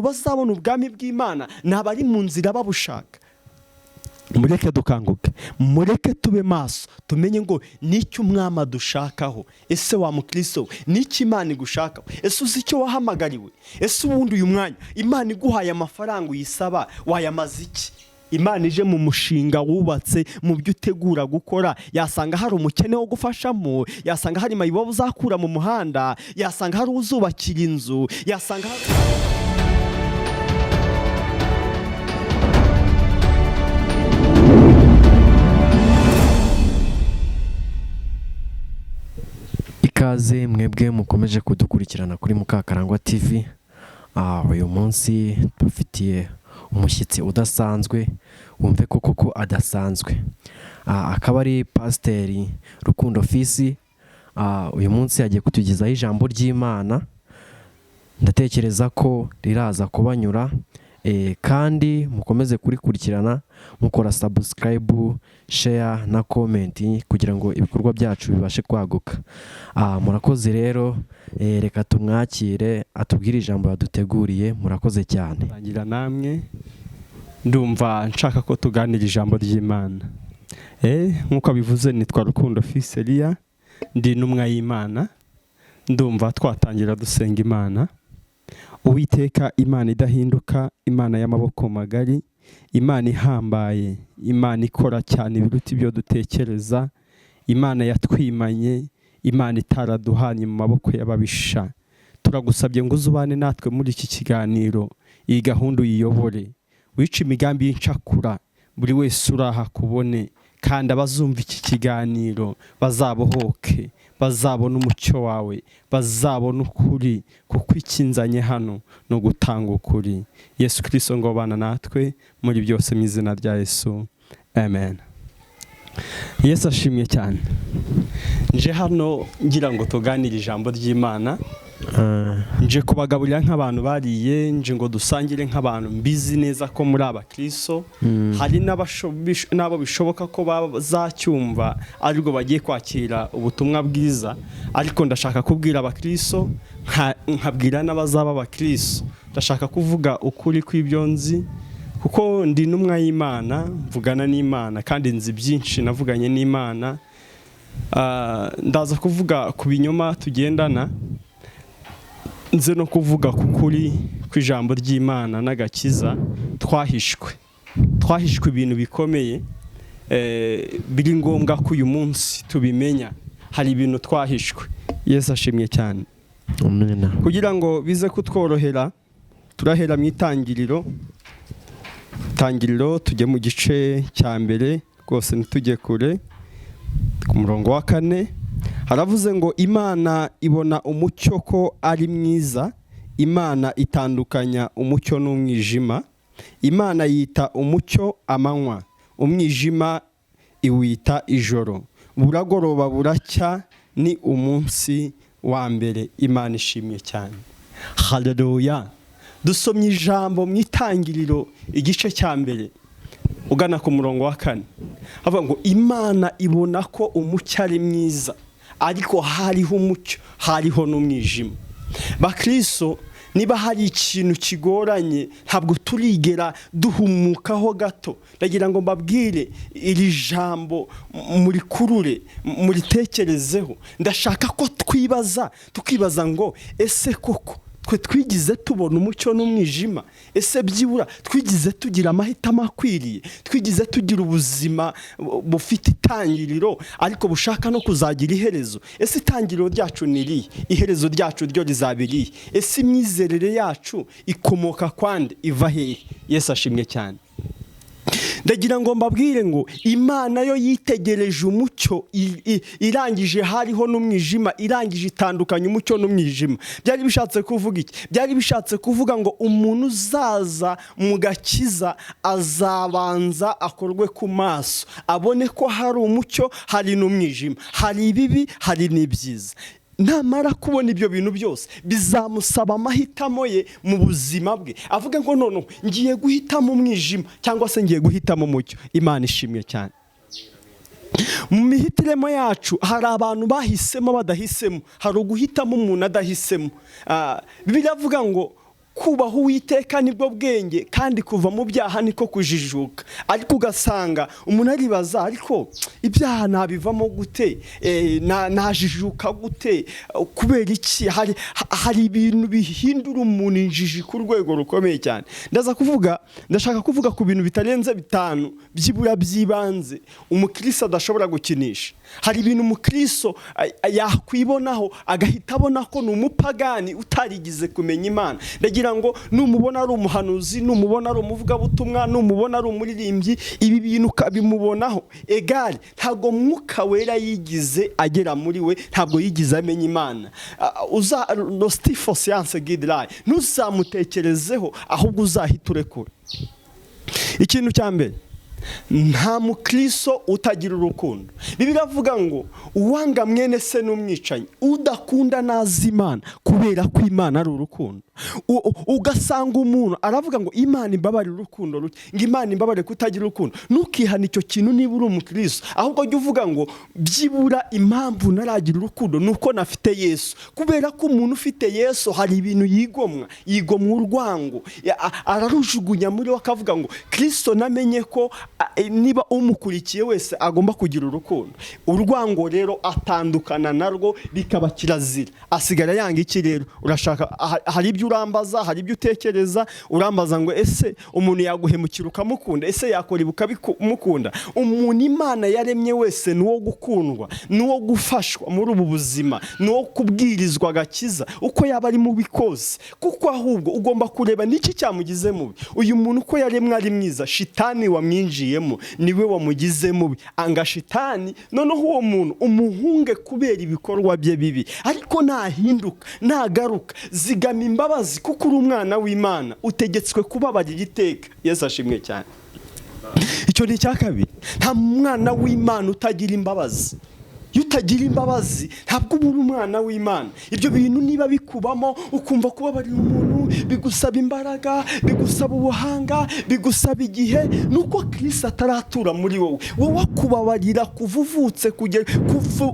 bazabona ubwami bw'Imana nabari mu nzira babushaka. Mureke dukanguke, mureke tube maso, tumenye ngo n'icyo umwami adushakaho. Ese wa Mukristo, n'icyo Imana igushakaho? Ese uzi icyo wahamagariwe? Ese ubundi uyu mwanya Imana iguhaye amafaranga uyisaba wayamaze iki? Imana ije mu mushinga wubatse, mu byo utegura gukora, yasanga hari umukene wo gufashamo, yasanga hari mayibobo uzakura mu muhanda, yasanga hari uzubakira inzu, yasanga hari... Ikaze mwebwe mukomeje kudukurikirana kuri Mukakarangwa TV. Uyu munsi dufitiye umushyitsi udasanzwe, wumve koko adasanzwe. Akaba ari Pasiteri Rukundo Fisi. Uyu munsi yagiye kutugezaho ijambo ry'Imana. Ndatekereza ko riraza kubanyura, kandi mukomeze kurikurikirana mukora subscribe, share na comment kugira ngo ibikorwa byacu bibashe kwaguka. Murakoze rero, reka tumwakire atubwire ijambo yaduteguriye. Murakoze cyane. Tangira namwe, ndumva nshaka ko tuganira ijambo ry'Imana. Nkuko bivuze nitwa Rukundo Fisi, ndi intumwa y'Imana. Ndumva twatangira dusenga Imana. Uwiteka, Imana idahinduka, Imana y'amaboko magari, Imana ihambaye, Imana ikora cyane biruta ibyo dutekereza, Imana yatwimanye, Imana itaraduhanye mu maboko y'ababisha. Turagusabye ngo uzubane natwe muri iki kiganiro, iyi gahunda uyiyobore, wica imigambi y'incakura, buri wese uraha kubone, kandi abazumva iki kiganiro bazabohoke, bazabona umucyo wawe, bazabona ukuri, kuko ikinzanye hano no gutanga ukuri. Yesu Kristo ngo bana natwe muri byose mu izina rya Yesu, amen. Yesu ashimye cyane. Nje hano ngira ngo tuganire ijambo ry'Imana. Nje kubagaburira nk'abantu bariye, nje ngo dusangire nk'abantu mbizi neza ko muri Abakristo hari n'abo bishoboka ko bazacyumva ariko bagiye kwakira ubutumwa bwiza, ariko ndashaka kubwira Abakristo nkabwira n'abazaba Abakristo. Ndashaka kuvuga ukuri kw'ibyo nzi, kuko ndi intumwa y'Imana, mvugana n'Imana kandi nzi byinshi navuganye n'Imana. Ndaza kuvuga ku binyoma tugendana, nze no kuvuga ku kuri kw'ijambo ry'Imana n'agakiza. Twahishwe ibintu bikomeye, biri ngombwa ko uyu munsi tubimenya. Hari ibintu twahishwe. Yesu ashimye cyane. Amen. Kugira ngo bize kutworohera, turahera mu itangiriro tujye mu gice cya mbere, rwose ntitujye kure. Ku murongo wa 4 haravuze ngo Imana ibona umucyo ko ari mwiza, Imana itandukanya umucyo n'umwijima, Imana yita umucyo amanywa, umwijima iwita ijoro, buragoroba buracya, ni umunsi wa mbere. Imana ishimye cyane. Haleluya. Dusomye ijambo mu itangiriro igice cya mbere ugana ku murongo wa 4. Avuga ngo Imana ibona ko umucyo ari mwiza, ariko hariho umucyo, hariho n'umwijima. Bakristo, niba hari ikintu kigoranye ntabwo turigera duhumukaho gato. Ndagira ngo mbabwire iri jambo muri kurure, muri tekerezeho. Ndashaka ko tukibaza ngo ese koko twe twigize tubona umucyo n'umwijima? Ese byibura twigize tugira amahitamo akwiriye? Twigize tugira ubuzima bufite itangiriro ariko bushaka no kuzagira iherezo? Ese itangiriro ryacu ni irihe? Iherezo ryacu ryo rizabiriye? Ese imyizerere yacu ikomoka kwande? Iva hehe? Yesu ashimye cyane. Ndagira ngo mbabwire ngo Imana yo yitegereje umucyo, irangije hariho n'umwijima, irangije itandukanya umucyo n'umwijima. Byari bishatse kuvuga iki? Byari bishatse kuvuga ngo umuntu uzaza mu gakiza azabanza akorwe ku maso, abone ko hari umucyo, hari n'umwijima, hari ibibi, hari n'ibyiza. Namara kubona ibyo bintu byose, bizamusaba amahitamo ye mu buzima bwe. Avuga ngo none ngiye guhitamo umwijima cyangwa se ngiye guhitamo umucyo. Imana ishimye cyane. Mu mihitiremo yacu hari abantu bahisemo badahisemo, hari uguhitamo umuntu adahisemo. Bibiliya avuga ngo kubaha Uwiteka nibwo bwenge kandi kuva mu byaha niko kujijuka. Ariko ugasanga umuntu aribaza, ariko ibyaha nabivamo gute, najijuka gute, kubera iki? Hari ibintu bihindura umuntu injiji ku rwego rukomeye cyane. Ndashaka kuvuga ku bintu bitarenze 5 byibura byibanze umukristo adashobora gukinisha. Hari ibintu umukristo yakwibonaho agahita abona ko ni umupagani utarigize kumenya Imana. Ndagira ngo numubona ari umuhanuzi, numubona ari umuvugabutumwa, numubona ari umuririmbyi, ibi bintu kabimubonaho egari, ntago Mwuka Wera yigize agera muri we, ntabwo yigize amenya Imana. Uza no stifo science guideline, ntuzamutekerezeho ahubwo uzahita urekura. Ikintu cya mbere, nta mukristo utagira urukundo. Bibiliya avuga ngo uwanga mwene se n'umwicanyi, udakunda nazi Imana, kubera ko Imana ari urukundo. Ugasanga umuntu aravuga ngo Imana imbabarire urukundo ruke, ngo Imana imbabarire kutagira urukundo. Ntukihana icyo kintu niba uri umukristo, ahubwo jya uvuga ngo byibura impamvu naragira urukundo nuko nafite Yesu. Kubera ko umuntu ufite Yesu hari ibintu yigomwa urwango, ararujugunya muri we akavuga ngo Kristo namenye ko niba umukurikiye wese agomba kugira urukundo. Urwango rero atandukana narwo bikaba kirazira, asigara yanga iki rero? Urashaka, hari ibyo urambaza, hari ibyo utekereza, urambaza ngo ese umuntu yaguhemukira ukamukunda, ese yakora ibuka bikumukunda? Umuntu Imana yaremye wese nuwo gukundwa, nuwo gufashwa muri ubu buzima, nuwo kubwirizwa agakiza uko yaba ari mubi kose. Kuko ahubwo ugomba kureba niki cyamugize mubi. Uyu muntu uko yaremwe ari mwiza, shitani wamwinjiyemo niwe wamugize mubi. Anga shitani, noneho uwo muntu umuhunge kubera ibikorwa bye bibi. Ariko nahinduka, nagaruka, zigama imbabazi, kuko uri umwana w'Imana, utegetswe kubabarira iteka. Yesu ashimwe cyane. Icyo ni cya kabiri. Nta mwana w'Imana utagira imbabazi. Utagira imbabazi ntabwo uri umwana w'Imana. Ibyo bintu niba bikubamo ukumva kubabarira umuntu bigusaba imbaraga, bigusaba ubuhanga, bigusaba igihe, nuko Kristo ataratura muri wowe. Wowe kubabarira kuvuvutse kugera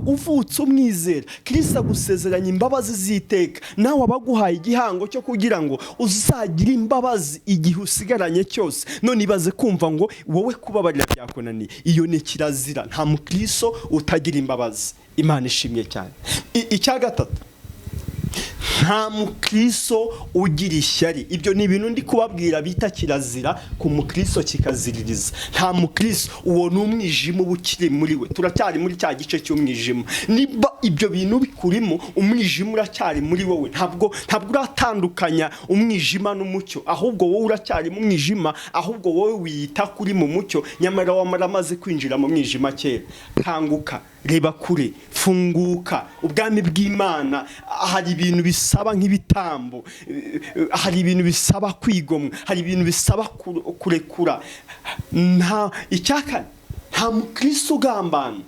uvutse umwizera. Kristo agusezeranya imbabazi ziteka. Nawe abaguhaye igihango cyo kugira ngo uzagira imbabazi igihe usigaranye cyose. None ibaze kumva ngo wowe kubabarira byakunaniye. Iyo ni kirazira. Nta mukristo utagira imbabazi. Imana ishimye cyane. Icya gatatu, nta mukristo ugira ishyari. Ibyo ni ibintu ndi kubabwira bita kirazira, ku mukristo kikaziririza. Nta mukristo, uwo ni umwijima uba ukiri muri we. Turacyari muri cya gice cy'umwijima. Niba ibyo bintu bikurimo, umwijima uracyari muri wowe. Ntabwo uratandukanya umwijima n'umucyo, ahubwo wowe uracyari mu mwijima, ahubwo wowe wiyita kuri mu mucyo, nyamara waramaze kwinjira mu mwijima kera. Kanguka, reba kure, funguka. Ubwami bw'Imana hari ibintu bisaba nk'ibitambo, hari ibintu bisaba kwigomwa, hari ibintu bisaba kurekura. Icyaka, nta mukristo ugambana.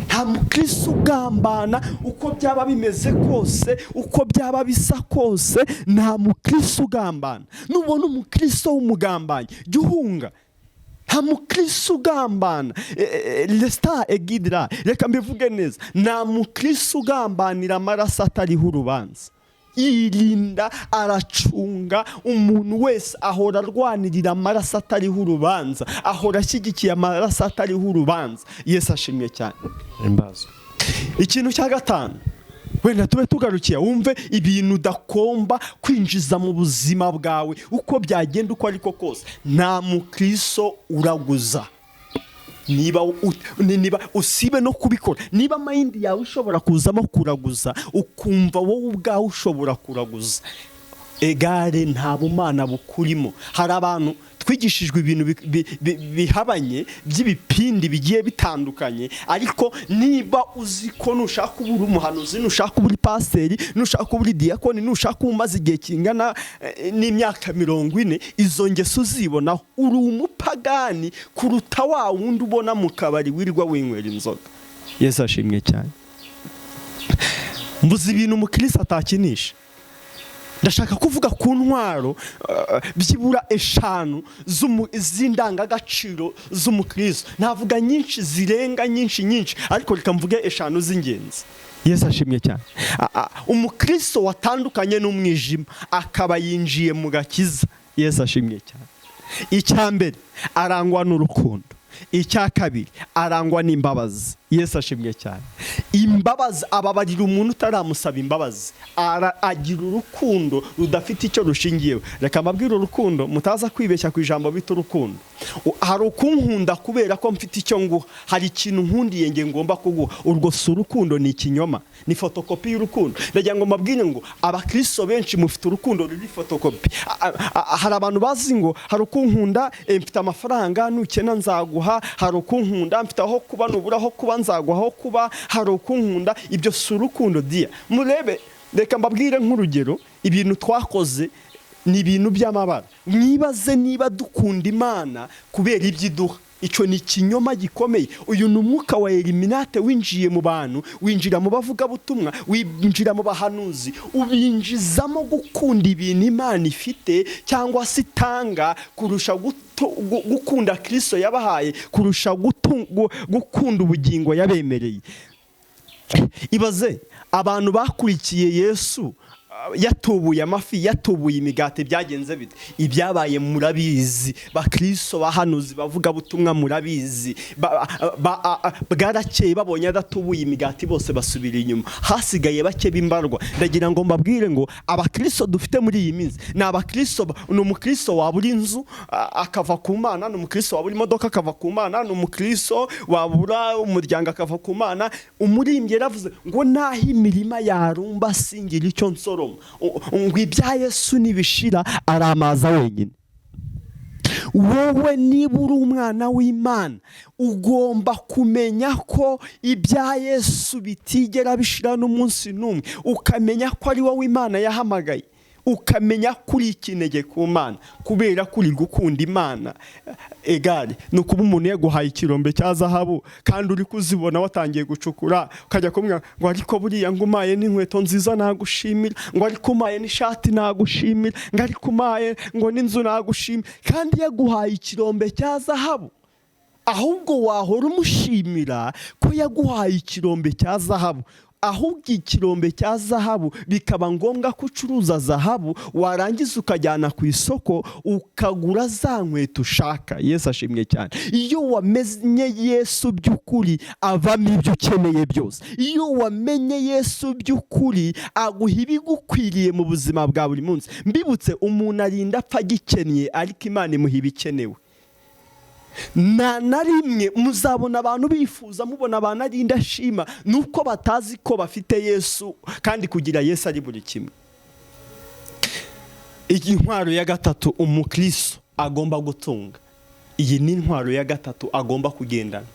Nta mukristo ugambana uko byaba bimeze kose, uko byaba bisa kose, nta mukristo ugambana. Nubona umukristo w'umugambanyi, jya uhunga. Nta mukristo ugambana. Lesta egidra, reka mbivuge neza, nta mukristo ugambanira amaraso atariho urubanza. Irinda, aracunga. Umuntu wese ahora arwanirira amaraso atariho urubanza, ahora ashyigikiye amaraso atariho urubanza. Yesu ashimye cyane. Imbazo. Ikintu cya gatanu, wenda tube tugarukiye wumve ibintu udakomba kwinjiza mu buzima bwawe uko byagenda uko ariko kose. Nta mukristo uraguza. Niba usibe no kubikora, niba mayindi yawe ushobora kuzamo kuraguza, ukumva wowe ubwawe ushobora kuraguza, egare nta bumana bukurimo. Hari abantu twigishijwe ibintu bihabanye by'ibipindi bigiye bitandukanye, ariko niba uzi ko nushaka kuba uri umuhanuzi, nushaka kuba uri pasiteri, nushaka kuba uri diyakoni, nushaka kuba umaze igihe kingana n'imyaka 40, izo ngeso uzibonaho, uri umupagani kuruta wa wundi ubona mu kabari wirirwa winywera inzoga. Yesu ashimwe cyane. Mbuze ibintu umukristo atakinisha. ndashaka kuvuga ku ntwaro byibura 5 z'indangagaciro z'umukristo. Navuga nyinshi zirenga nyinshi, ariko reka mvuge 5 z'ingenzi. Yesu ashimye cyane. Umukristo watandukanye n'umwijima akaba yinjiye mu gakiza. Yesu ashimye cyane. Icya mbere arangwa n'urukundo. Icya kabiri arangwa n'imbabazi. Yesu ashimye cyane. Imbabazi, ababarira umuntu utaramusaba imbabazi. Agira urukundo rudafite icyo rushingiyeho. Reka mbabwire urukundo, mutaza kwibeshya ku ijambo bita urukundo. Hari ukunkunda kubera ko mfite icyo nguha, hari ikintu nkundiye nge ngomba kuguha. Urwo si urukundo, ni ikinyoma, ni fotokopi y'urukundo. Ndagira ngo mbabwire ngo abakristo benshi mufite urukundo ruri fotokopi. Hari abantu bazi ngo hari ukunkunda, mfite amafaranga nukena nzaguha. Hari ukunkunda, mfite aho kuba nubura aho kuba nzaguha aho kuba. Hari ukunkunda, ibyo si urukundo dia. Murebe, reka mbabwire nk'urugero, ibintu twakoze ni ibintu by'amabara. Mwibaze niba dukunda Imana kubera ibyo iduha. Icyo ni ikinyoma gikomeye. Uyu ni umwuka wa eliminate winjiye mu bantu, winjira mu bavugabutumwa, winjira mu bahanuzi, ubinjizamo gukunda ibintu Imana ifite cyangwa se itanga kurusha gukunda Kristo yabahaye, kurusha gukunda ubugingo yabemereye. Ibaze abantu bakurikiye Yesu yatubuye amafi, yatubuye imigati, byagenze bite? Ibyabaye murabizi. Bakristo bahanuzi bavuga butumwa murabizi. Bwarakeye babonye adatubuye imigati bose basubira inyuma, hasigaye bake b'imbarwa. Ndagira ngo mbabwire ngo abakristo dufite muri iyi minsi ni abakristo, ni umukristo wabura inzu akava ku Mana, ni umukristo wabura imodoka akava ku Mana, ni umukristo wabura umuryango akava ku Mana. Umurimbyi yaravuze ngo naho imirima yarumba singira icyo nsoroma, ngo ibya Yesu nibishira aramaza wenyine. Wowe niba uri umwana w'Imana ugomba kumenya ko ibya Yesu bitigera bishira n'umunsi n'umwe, ukamenya ko ari wowe Imana yahamagaye, ukamenya kuri ikinege ku Mana kubera kuri gukunda Imana. Egare no kuba umuntu yaguhaye ikirombe cya zahabu kandi uri kuzibona watangiye gucukura, ukajya kumwe ngo ariko buriya ngumaye n'inkweto nziza nagushimira, ngo ariko umaye n'ishati nagushimira, ngo ariko umaye ngo n'inzu nagushimira, kandi yaguhaye ikirombe cya zahabu. Ahubwo wahora umushimira ko yaguhaye ikirombe cya zahabu. Ahubwo ikirombe cya zahabu bikaba ngombwa ko ucuruza zahabu, warangiza ukajyana ku isoko ukagura za nkweto ushaka. Yesu ashimye cyane. Iyo wamenye Yesu by'ukuri avamo ibyo ukeneye byose. Iyo wamenye Yesu by'ukuri aguha ibigukwiriye mu buzima bwa buri munsi. Mbibutse, umuntu arinda apfa agikennye ariko Imana imuha ibikenewe. Na rimwe muzabona abantu bifuza, mubona abantu ari indashima, nuko batazi ko bafite Yesu, kandi kugira Yesu ari buri kimwe. Intwaro ya gatatu umukristo agomba gutunga, iyi ni intwaro ya gatatu agomba kugendana,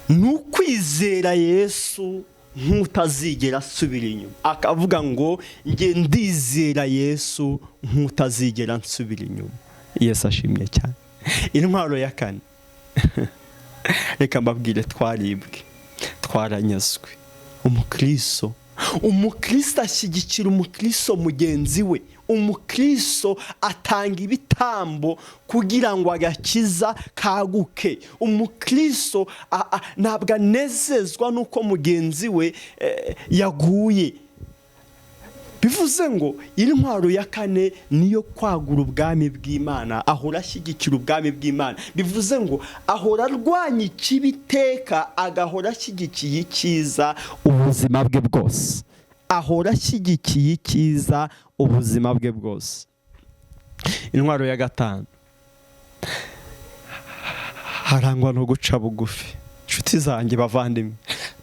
n'ukwizera Yesu nk'utazigera asubira inyuma. Akavuga ngo nge ndizera Yesu nk'utazigera nsubira inyuma. Yesu ashimye cyane. Intwaro ya kane, reka mbabwire, twaribwe, twaranyazwe. Umukristo ashyigikira umukristo mugenzi we. Umukristo atanga ibitambo kugira ngo agakiza kaguke. Umukristo ntabwo anezezwa nuko mugenzi we yaguye. Bivuze ngo intwaro ya kane niyo kwagura ubwami bw'Imana, ahora ashyigikira ubwami bw'Imana. Bivuze ngo ahora arwanya ikibiteka, agahora ashyigikiye icyiza ubuzima bwe bwose. Ahora ashyigikiye icyiza ubuzima bwe bwose. Intwaro ya gatanu, harangwa no guca bugufi. Inshuti zanjye bavandimwe,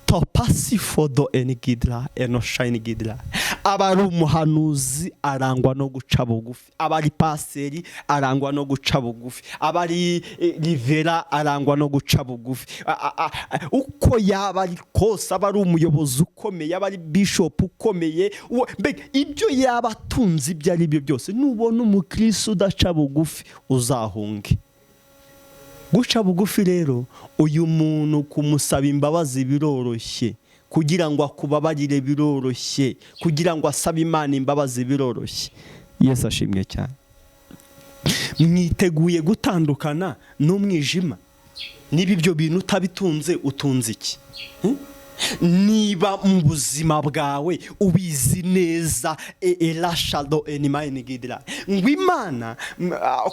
topasi fodo enigidra eno shayinigidra. Abari umuhanuzi arangwa no guca bugufi, abari paseri arangwa no guca bugufi, abari rivera arangwa no guca bugufi. Uko yaba ari kose, abari umuyobozi ukomeye, abari bishop ukomeye, ibyo yaba atunze ibyo ari byo byose, nubona umukristo udaca bugufi uzahunge. Guca bugufi rero, uyu muntu kumusaba imbabazi biroroshye, kugira ngo akubabarire biroroshye, kugira ngo asabe Imana imbabazi biroroshye. Yesu ashimwe cyane. Mwiteguye gutandukana n'umwijima? Niba ibyo bintu utabitunze, utunze iki? Niba mu buzima bwawe ubizi neza elashado enimani gidira ngo Imana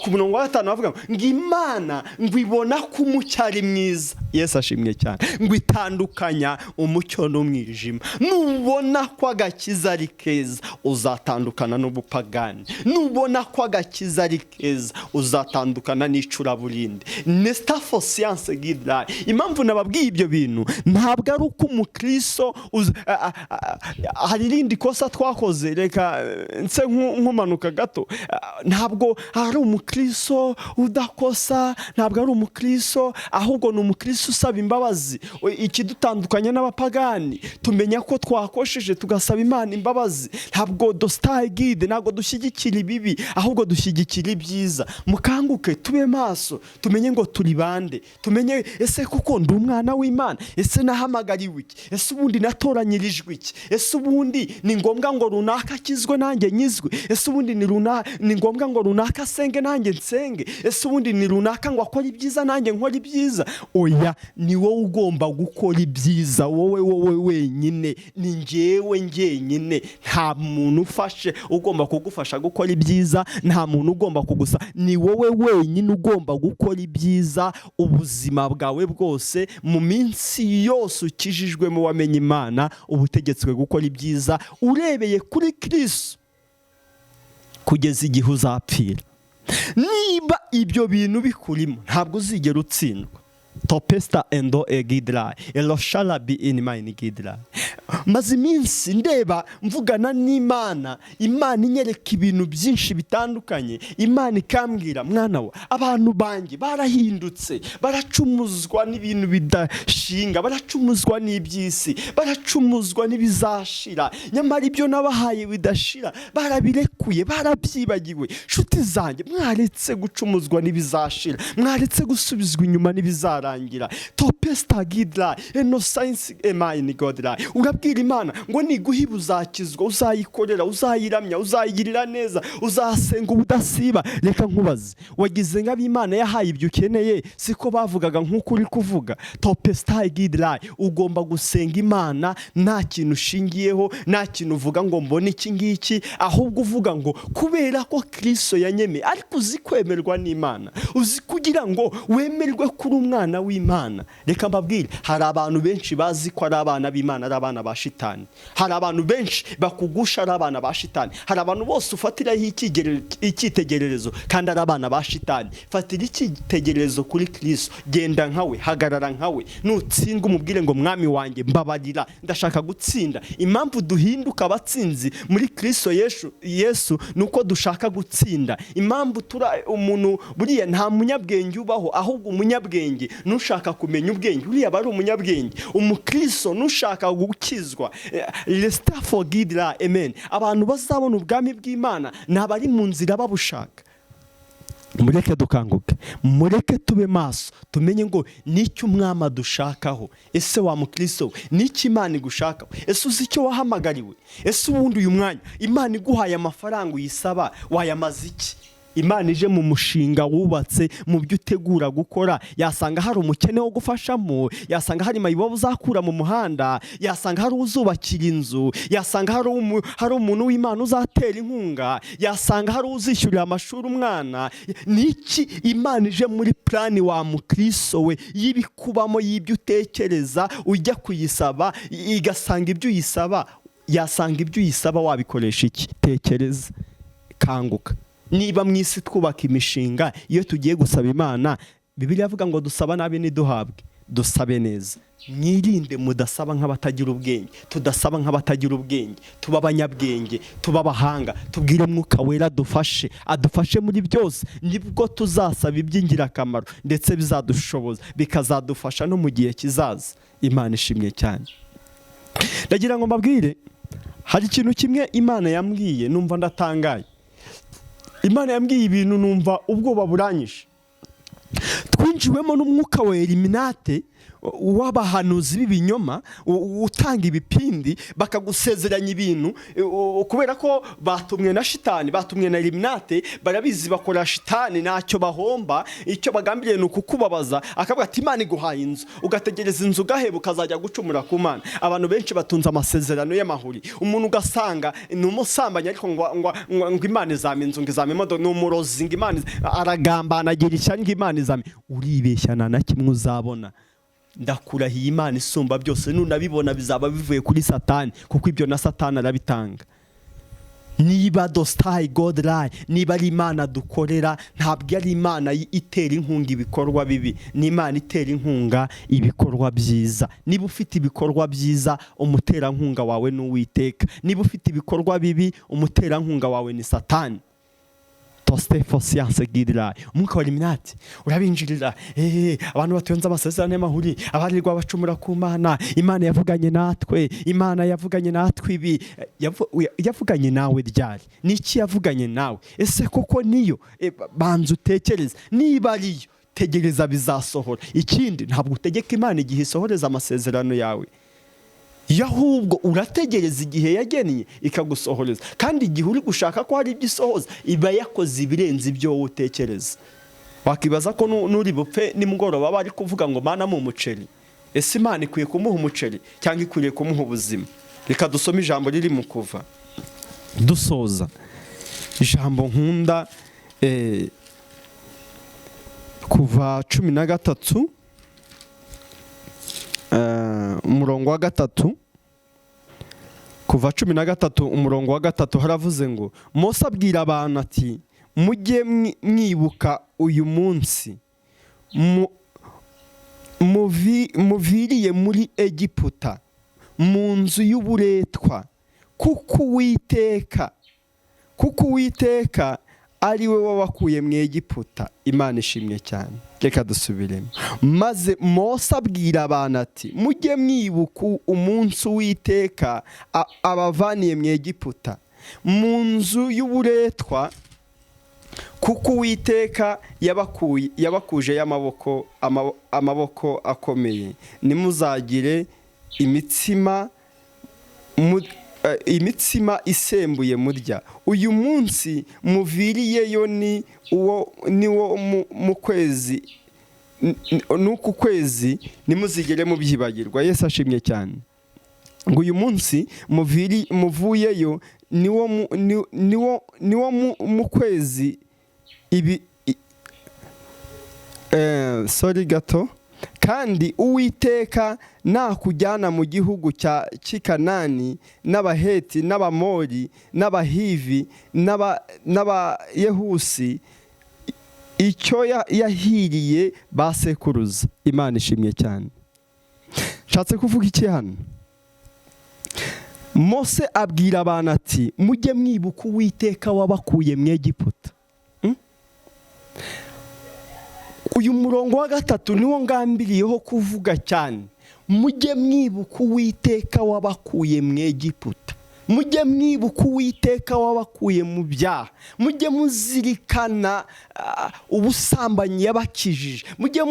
ku murongo wa 5 bavuga ngo Imana ngo ibona ko umucyo ari mwiza. Yesu ashimwe cyane. Ngo itandukanya umucyo n'umwijima. Nubona ko agakiza ari keza, uzatandukana n'ubupagani. Nubona ko agakiza ari keza, uzatandukana n'icuraburindi. Nesta for science gidira. Impamvu nababwiye ibyo bintu ntabwo ari uko Umukristo hari irindi kosa twakoze, reka nse nkumanuka gato. Ntabwo ari Umukristo udakosa, ntabwo ari Umukristo, ahubwo ni Umukristo usaba imbabazi. Ikidutandukanya n'abapagani, tumenya ko twakosheje tugasaba Imana imbabazi. Ntabwo dostay guide, ntabwo dushyigikira ibibi, ahubwo dushyigikira ibyiza. Mukanguke, tube maso, tumenye ngo turi bande, tumenye ese kuko ndi umwana w'Imana, ese nahamagariwe iki, ese ubundi natoranyirijwe iki, ese ubundi ni ngombwa ngo runaka akizwe nanjye nyizwe, ese ubundi ni ngombwa ngo runaka asenge nanjye nsenge, ese ubundi ni runaka ngo akora ibyiza nanjye nkora ibyiza. Oya, ni wowe ugomba gukora ibyiza, wowe wenyine, ni njyewe njyenyine. Nta muntu ufashe ugomba kugufasha gukora ibyiza, nta muntu ugomba kugusa, ni wowe wenyine ugomba gukora ibyiza ubuzima bwawe bwose. Mu minsi yose ukijijwe mu wamenye Imana, ubutegetswe gukora ibyiza urebeye kuri Kristo kugeza igihe uzapfira. Niba ibyo bintu bikurimo, ntabwo uzigera utsindwa. Topesta endo egidra eloshala bi in mine gidra. Maze iminsi ndeba mvugana n'Imana, Imana inyereka ibintu byinshi bitandukanye. Imana ikambwira, mwana wa, abantu banjye barahindutse, baracumuzwa n'ibintu bidashinga, baracumuzwa n'ibyisi, baracumuzwa n'ibizashira. Nyamara ibyo nabahaye bidashira barabirekuye, barabyibagiwe. Nshuti zanjye, mwaretse gucumuzwa n'ibizashira, mwaretse gusubizwa inyuma n'ibizara. Topesta gidra eno science emine godra. Urabwira Imana ngo niguhiba uzakizwa, uzayikorera, uzayiramya, uzayigirira neza, uzasenga ubudasiba. Reka nkubaze, wagize nk'Imana yahaye ibyo ukeneye, siko bavugaga nk'uko uri kuvuga? Topesta gidra, ugomba gusenga Imana nta kintu ushingiyeho, nta kintu uvuga ngo mbone iki ngiki, ahubwo uvuga ngo kubera ko Kristo yanyeme. Ariko uzi kwemerwa n'Imana, uzi kugira ngo wemerwe kuri umwana w'Imana. Reka mbabwire, hari abantu benshi bazi ko ari abana b'Imana, ari abana ba shitani. Hari abantu benshi bakugusha ari abana ba shitani. Hari abantu bose ufatiraho icyitegererezo kandi ari abana ba shitani. Fatira icyitegererezo kuri Kristo, genda nkawe, hagarara nkawe. Nutsindwa umubwire ngo mwami wanjye mbabarira, ndashaka gutsinda. Impamvu duhinduka abatsinzi muri Kristo Yesu nuko dushaka gutsinda. Impamvu umuntu buriya nta munyabwenge ubaho, ahubwo umunyabwenge nushaka kumenya ubwenge, uriya bari umunyabwenge. Umukristo nushaka gukizwa, resta forgidra. Amen. Abantu bazabona ubwami bw'Imana nabari mu nzira babushaka. Mureke dukanguke, mureke tube maso, tumenye ngo nicyo umwama dushakaho. Ese wa mukristo, nicyo Imana igushakaho? Ese uzi icyo wahamagariwe? Ese ubundi uyu mwanya Imana iguhaye amafaranga uyisaba, wayamaze iki? Imana ije mu mushinga wubatse, mu byo utegura gukora, yasanga hari umukene wo gufashamo, yasanga hari mayibobo uzakura mu muhanda, yasanga hari uzubakira inzu, yasanga hari umuntu w'Imana uzatera inkunga, yasanga hari uzishyurira amashuri umwana. Niki Imana ije muri plani wa mukristo we y'ibikubamo, y'ibyo utekereza ujya kuyisaba, igasanga ibyo uyisaba, yasanga ibyo uyisaba wabikoresha iki? Tekereza, kanguka. Niba mu isi twubaka imishinga, iyo tugiye gusaba Imana, Bibiliya avuga ngo dusaba nabi ntiduhabwe, dusabe neza. Mwirinde mudasaba nk'abatagira ubwenge, tudasaba nk'abatagira ubwenge, tuba abanyabwenge, tuba abahanga. Tubwire Umwuka Wera adufashe muri byose, nibwo tuzasaba iby'ingirakamaro ndetse bizadushoboza, bikazadufasha no mu gihe kizaza. Imana ishimwe cyane. Ndagira ngo mbabwire, hari ikintu kimwe Imana yambwiye numva ndatangaye. Imana yambwiye ibintu numva ubwoba buranyishe. Twinjiwemo n'Umwuka Wera iminate w'abahanuzi b'ibinyoma utanga ibipindi bakagusezeranya ibintu kubera ko batumwe na shitani, batumwe na eliminate, barabizi bakora shitani ntacyo bahomba, icyo bagambiriye ni ukukubabaza. Akavuga ati Imana iguhaye inzu, ugategereza inzu ugaheba ukazajya gucumura ku Mana. Abantu benshi batunze amasezerano y'amahuri, umuntu ugasanga ni umusambanyi ariko ngo Imana izama inzu, ngo izama imodoka, ni umurozi, ngo Imana aragambana agira ishyari ngo Imana izame. Uribeshyana na kimwe uzabona. Ndakurahiye Imana isumba byose, nunabibona bizaba bivuye kuri Satani, kuko ibyo na Satani arabitanga. Niba dostai God lie, niba ari Imana dukorera, ntabwo ari Imana itera inkunga ibikorwa bibi, ni Imana itera inkunga ibikorwa byiza. Niba ufite ibikorwa byiza, umuterankunga wawe ni Uwiteka. Niba ufite ibikorwa bibi, umuterankunga wawe ni Satani. Toste fosiyanse gidira umwuka wa eliminati urabinjirira. Abantu batunze amasezerano y'amahuri, abarirwa bacumura ku Mana. Imana yavuganye natwe, Imana yavuganye natwe ibi. Yavuganye nawe ryari? Niki yavuganye nawe? Ese koko niyo? Banza utekereza. Niba ariyo, tegereza bizasohora. Ikindi, ntabwo utegeka Imana igihe isohoreza amasezerano yawe, ahubwo urategereza igihe yagennye ikagusohoreza. Kandi igihe uri gushaka ko hari ibyo isohoza, iba yakoze ibirenze ibyo wowe utekereza. Wakibaza ko nuri bupfe nimugoroba bari kuvuga ngo Mana mu umuceri. Ese Imana ikwiye kumuha umuceri cyangwa ikwiye kumuha ubuzima? Reka dusome ijambo riri mu Kuva dusoza. Ijambo nkunda, Kuva 13 umurongo wa 3. Kuva 13 umurongo wa 3 haravuze ngo Mose abwira abantu ati mujye mwibuka uyu munsi muviriye muri Egiputa mu nzu y'uburetwa, kuko Uwiteka ari we wabakuye mu Egiputa. Imana ishimye cyane. Reka dusubiremo. Maze Mose abwira abantu ati mujye mwibuka umunsi Uwiteka abavaniye mu Egiputa mu nzu y'uburetwa, kuko Uwiteka yabakuje amaboko akomeye. Nimuzagire imitsima isembuye murya. Uyu munsi muviriyeyo ni wo mu kwezi, n'uku kwezi nimuzigere mubyibagirwa. Yesu ashimye cyane. Ngo uyu munsi muvuyeyo ni wo mu kwezi sorry gato. Kandi Uwiteka nakujyana mu gihugu cy'i Kanani, n'Abaheti, n'Abamori, n'Abahivi, n'Abayehusi, icyo yahiriye basekuruza. Imana ishimye cyane. Nshatse kuvuga iki hano? Mose abwira abantu ati mujye mwibuka Uwiteka wabakuye mu Egiputa. Uyu murongo wa 3 niwo ngambiriyeho kuvuga cyane. Mujye mwibuka Uwiteka wabakuye mu Egiputa. Mujye mwibuka Uwiteka wabakuye mu byaha. Mujye muzirikana ubusambanyi yabakijije. Mujye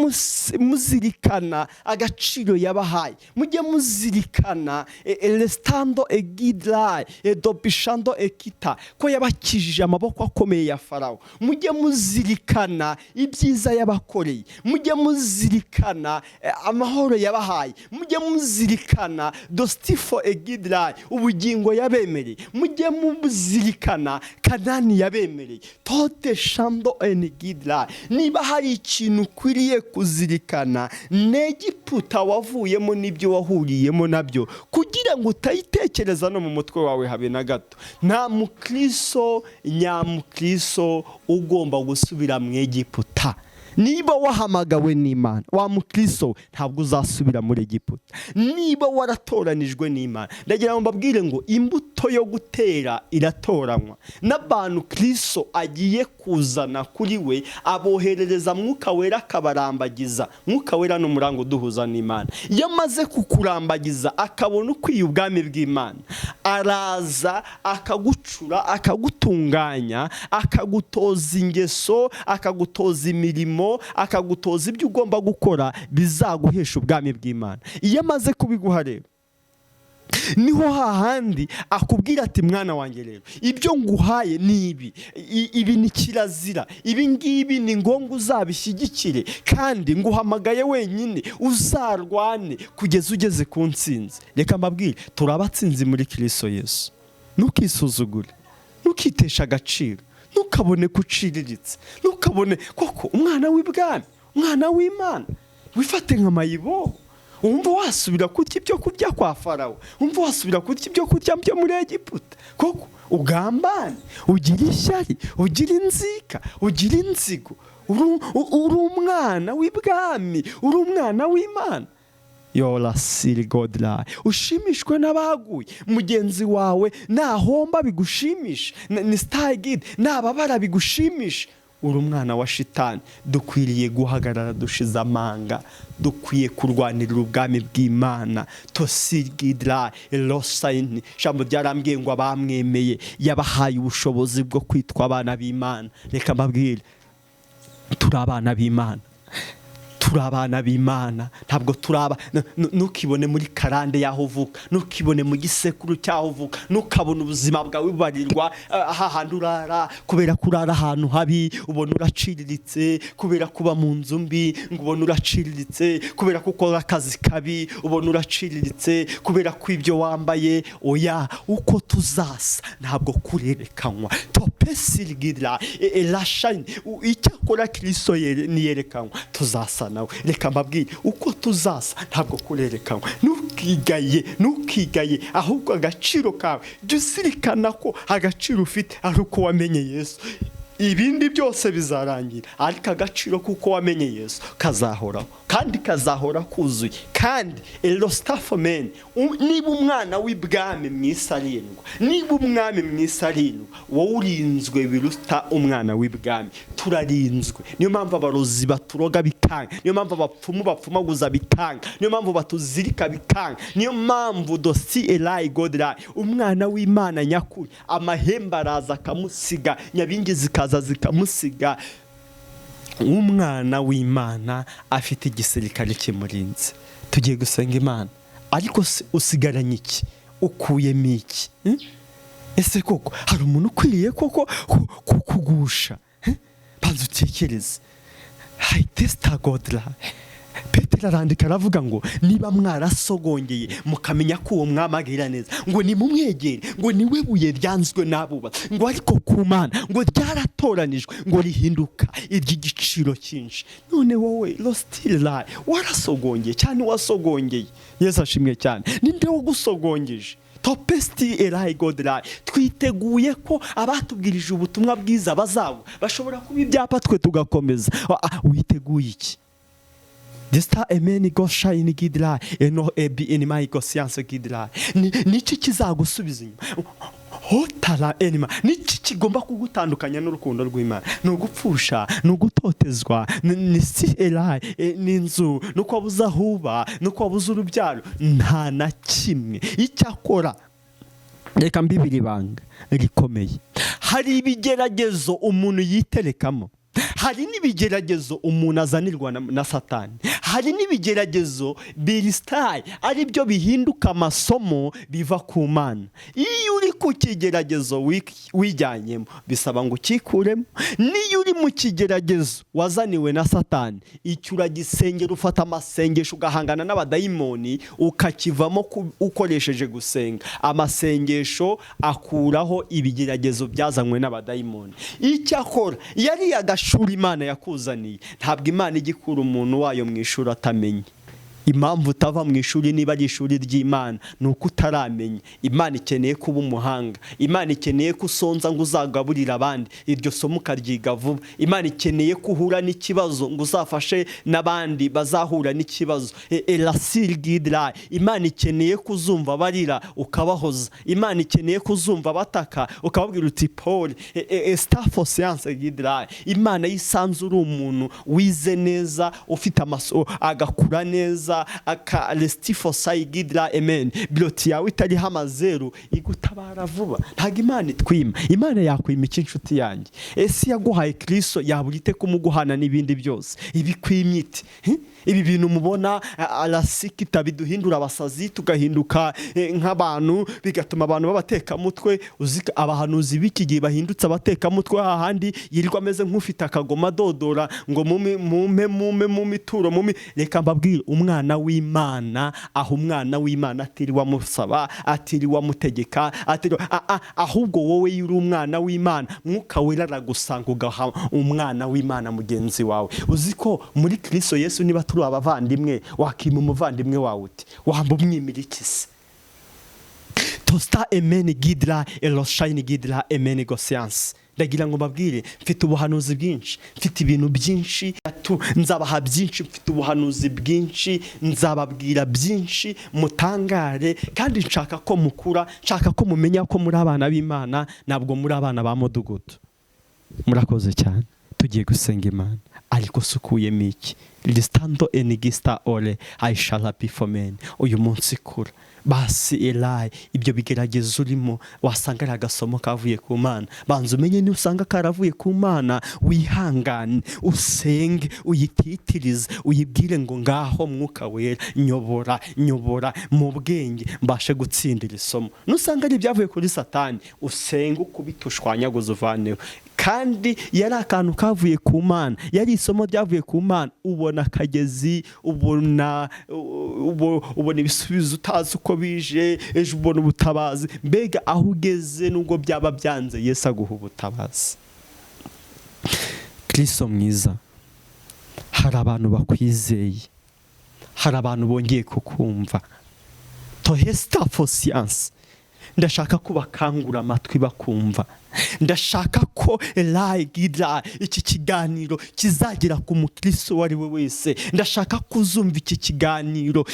muzirikana agaciro yabahaye. Mujye muzirikana elestando egidrai edobishando ekita, ko yabakijije amaboko akomeye ya Farawo. Mujye muzirikana ibyiza yabakoreye. Mujye muzirikana amahoro yabahaye. Mujye muzirikana dostifo egidrai, ubugingo yabemereye. Mujye muzirikana Kanani yabemereye. Tote shando enigidra. Niba hari ikintu ukwiriye kuzirikana, n'Egiputa wavuyemo n'ibyo wahuriyemo nabyo, kugira ngo utayitekereza no mu mutwe wawe habe na gato. Nta mukristo nyamukristo ugomba gusubira mu Egiputa. Niba wahamagawe n'Imana, wa mukristo, ntabwo uzasubira muri Egiputa. Niba waratoranijwe n'Imana, ndagira ngo mbabwire ngo imbuto yo gutera iratoranywa. N'abantu Kristo agiye kuzana kuri we, aboherereza Mwuka Wera akabarambagiza. Mwuka Wera ni umurango uduhuza n'Imana. Iyo amaze kukurambagiza akabona ukwiye ubwami bw'Imana, araza akagucura, akagutunganya, akagutoza ingeso, akagutoza imirimo, imirimo, akagutoza ibyo ugomba gukora bizaguhesha ubwami bw'Imana. Iyo amaze kubiguha rero, niho hahandi akubwira ati mwana wanjye rero, ibyo nguhaye ni ibi ni kirazira, ibi ngibi ni ngombwa uzabishyigikire, kandi nguhamagaye wenyine uzarwane kugeza ugeze ku ntsinzi. Reka mbabwire, turabatsinzi muri Kristo Yesu. Ntukisuzugure, ntukitesha agaciro, ntukabone ko uciriritse, ntukabone koko umwana w'ibwami, umwana w'Imana. Wifate nka mayibobo, wumva wasubira kurya ibyo kurya kwa Farawo, wumva wasubira kurya ibyo kurya byo muri Egiputa. Koko ugambane, ugira ishyari, ugira inzika, ugira inzigo. Uri umwana w'ibwami, uri umwana w'Imana. Yola siri godla, ushimishwe n'abaguye. Mugenzi wawe nahomba bigushimisha, ni stagid nababara bigushimisha. Uri umwana wa shitani. Dukwiriye guhagarara dushize amanga, dukwiye kurwanirira ubwami bw'Imana. Tosigidla elosaini, jambo ryarambwiye ngo abamwemeye yabahaye ubushobozi bwo kwitwa abana b'Imana. Reka mbabwire, turi abana b'Imana, turi abana b'Imana. Ntabwo turaba, ntukibone muri karande yaho uvuka, ntukibone mu gisekuru cyaho uvuka, ntukabone ubuzima bwawe bubarirwa aha hantu urara, kubera kurara ahantu habi ubona uraciriritse, kubera kuba mu nzu mbi ngo ubona uraciriritse, kubera gukora akazi kabi ubona uraciriritse, kubera ko ibyo wambaye. Oya, uko tuzasa ntabwo kurerekanwa. Topesirigidla elashine, icyakora Kristo niyerekanwa, tuzasa nawe. Reka mbabwire, uko tuzasa ntabwo kurerekanwa. Ntukigaye, ahubwo agaciro kawe jya uzirikana ko agaciro ufite ari uko wamenye Yesu. Ibindi byose bizarangira, ariko agaciro kuko wamenye Yesu kazahoraho, kandi kazahora kuzuye. Kandi elostafomen, niba umwana w'ibwami mu isi arindwa, niba umwami mu isi arindwa, wowe urinzwe biruta umwana w'ibwami. Turarinzwe. Niyo mpamvu abarozi baturoga bikanga, niyo mpamvu abapfumu bapfumaguza bikanga, niyo mpamvu batuzirika bikanga, niyo mpamvu dosi elai godra, umwana w'Imana nyakuri, amahembe araza akamusiga, nyabingi zikaza zikamusiga. Umwana w'Imana afite igisirikare kimurinze. Tugiye gusenga Imana, ariko usigaranye iki? Ukuyemo iki? Ese koko hari umuntu ukwiriye koko kukugusha? Banza utekereze. Haitesta godla. Petero arandika aravuga ngo niba mwarasogongeye mukamenya ko uwo mwami agira neza, ngo nimumwegere, ngo niwe buye ryanzwe n'abubatsi, ngo ariko ku Mana ngo ryaratoranijwe, ngo rihinduka iry'igiciro cyinshi. None wowe lostila warasogongeye cyane, wasogongeye. Yesu ashimwe cyane. Ninde wo gusogongije? Topesti elai godla. Twiteguye ko abatubwirije ubutumwa bwiza bazagwa, bashobora kuba ibyapa twe tugakomeza. Witeguye iki? Desta emeni goshayini gidla eno ebi enima igosiyanse gidla. Niki kizagusubiza inyuma? Hotala enima. Niki kigomba kugutandukanya n'urukundo rw'Imana? Nugupfusha, nugutotezwa, ni si elai, n'inzu, nuko wabuza huba, nuko wabuza urubyaro. Nta na kimwe. Icyakora reka mbibiri banga rikomeye. Hari ibigeragezo umuntu yiterekamo, hari n'ibigeragezo umuntu azanirwa na Satani, hari n'ibigeragezo birisitaye ari byo bihinduka amasomo biva ku Mana. Iyo uri ku kigeragezo wijyanyemo bisaba ngo ukikuremo. Niyo uri mu kigeragezo wazaniwe na Satani, icyo uragisengera, ufata amasengesho ugahangana n'abadayimoni ukakivamo ukoresheje gusenga. Amasengesho akuraho ibigeragezo byazanywe n'abadayimoni. Icyakora yari agashuri Imana yakuzaniye, ntabwo Imana igikura umuntu wayo mu ishuri atamenye. Impamvu utava mu ishuri niba ari ishuri ry'Imana nuko utaramenya. Imana ikeneye kuba umuhanga, Imana ikeneye ko usonza ngo uzagaburira abandi, iryo somo ukaryiga vuba. Imana ikeneye ko uhura n'ikibazo ngo uzafashe n'abandi bazahura n'ikibazo. Elasirgidra, Imana ikeneye ko uzumva barira ukabahoza. Imana ikeneye ko uzumva bataka ukababwira uti Paul estafo science gidra. Imana yisanzura umuntu wize neza, ufite amaso agakura neza, neza aka restifo sayigidra amen biloti yawe itariho amazeru igutabara vuba. Ntago Imana itwima, Imana yakwima iki inshuti yanjye? Ese yaguhaye Kristo yaburite kumuguhana n'ibindi byose ibikwimye iti? Ibi bintu mubona arasikita biduhindura abasazi tugahinduka nk'abantu, bigatuma abantu babateka mutwe. Uzika abahanuzi b'iki gihe bahindutse abateka mutwe, hahandi yirirwa ameze nk'ufite akagoma dodora ngo mu mituro reka mbabwire, umwana w'Imana aho umwana w'Imana atiriwe amusaba, atiriwe amutegeka, ahubwo wowe yuri umwana w'Imana, Mwuka Wera aragusanga ugaha umwana w'Imana mugenzi wawe. Uziko muri Kristo Yesu niba turi abavandimwe, wakima umuvandimwe wawe uti? Wamba umwimira iki se? Tosta amen gidra eloshine gidra amen gosianse. Ndagira ngo mbabwire, mfite ubuhanuzi bwinshi, mfite ibintu byinshi, nzabaha byinshi, mfite ubuhanuzi bwinshi, nzababwira byinshi, mutangare. Kandi nshaka ko mukura, nshaka ko mumenya ko muri abana b'Imana, ntabwo muri abana ba mudugudu. Murakoze cyane, tugiye gusenga Imana. Ariko sukuyemo iki? Listando enigista ole aishala bifomene. Uyu munsi kura basi Elai, ibyo bigerageza urimo wasanga ari agasomo kavuye ku Mana. Banza umenye ni usanga karavuye ku Mana, wihangane, usenge, uyititirize, uyibwire ngo ngaho Mwuka Wera nyobora mu bwenge mbashe gutsindira isomo. Nusanga ari ibyavuye kuri Satani, usenge ukubitushwanyaguza uvaneho. Kandi yari akantu kavuye ku Mana, yari isomo ryavuye ku Mana. Ubona akagezi, ubona ibisubizo utazi uko bije, ejo ubona ubutabazi. Mbega aho ugeze nubwo byaba byanze, Yesu aguha ubutabazi. Kristo mwiza, hari abantu bakwizeye, hari abantu bongeye kukumva. Tohesta fosiyanse, ndashaka ko bakangura amatwi bakumva. Ndashaka ko gira iki kiganiro kizagera ku mukristo wari we wese. Ndashaka kuzumva iki kiganiro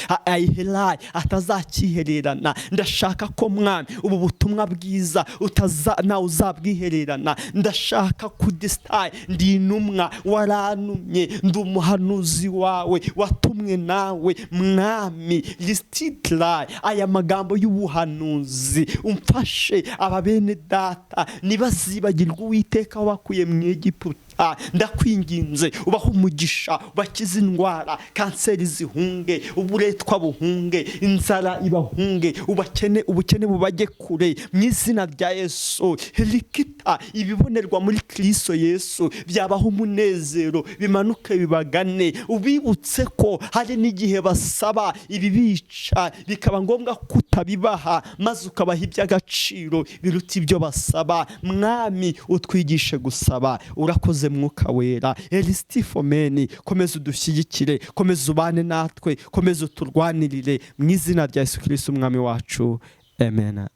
atazakihererana. Ndashaka ko Mwami ubu butumwa bwiza nawe uzabwihererana. Ndashaka kudistai, ndi intumwa warantumye, ndi umuhanuzi wawe watumwe nawe Mwami. Listitla aya magambo y'ubuhanuzi, umfashe ababene data nibazibagirwa Uwiteka wabakuye mu Egiputa. Ndakwinginze ubaha umugisha, bakize indwara, kanseri zihunge, uburetwa buhunge, inzara ibahunge, ubukene bubajye kure mu izina rya Yesu. Helikita ibibonerwa muri Kristo Yesu byabaho umunezero, bimanuke bibagane. Ubibutse ko hari n'igihe basaba ibibica, bikaba ngombwa kutabibaha, maze ukabaha iby'agaciro biruta ibyo basaba. Mwami utwigishe gusaba. Urakoze Mwuka Wera. Elistifomeni, komeza udushyigikire, komeza ubane natwe, komeza uturwanirire mu izina rya Yesu Kristo umwami wacu. Amen.